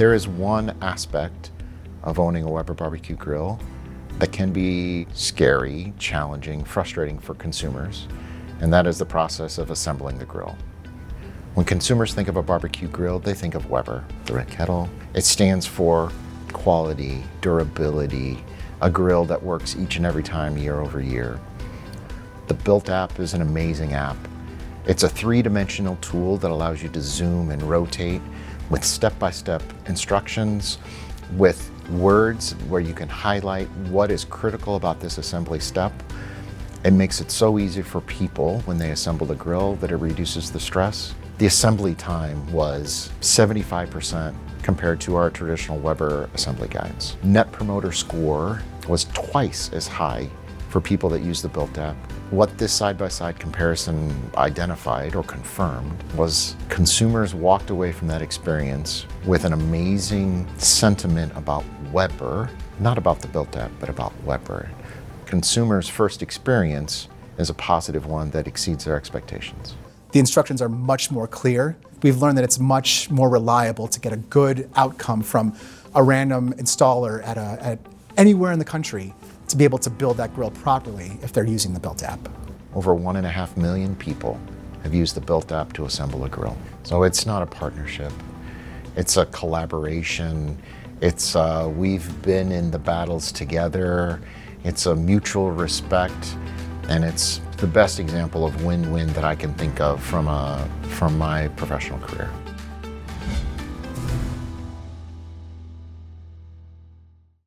There is one aspect of owning a Weber barbecue grill that can be scary, challenging, frustrating for consumers, and that is the process of assembling the grill. When consumers think of a barbecue grill, they think of Weber, the red kettle. It stands for quality, durability, a grill that works each and every time, year over year. The BILT app is an amazing app. It's a three-dimensional tool that allows you to zoom and rotate with step-by-step instructions, with words where you can highlight what is critical about this assembly step. It makes it so easy for people when they assemble the grill that it reduces the stress. The assembly time was 75% compared to our traditional Weber assembly guides. Net Promoter Score was twice as high for people that use the BILT app. What this side-by-side comparison identified or confirmed was consumers walked away from that experience with an amazing sentiment about Weber, not about the BILT app, but about Weber. Consumers' first experience is a positive one that exceeds their expectations. The instructions are much more clear. We've learned that it's much more reliable to get a good outcome from a random installer at anywhere in the country to be able to build that grill properly if they're using the BILT app. Over 1.5 million people have used the BILT app to assemble a grill. So it's not a partnership, it's a collaboration. We've been in the battles together. It's a mutual respect, and it's the best example of win-win that I can think of from my professional career.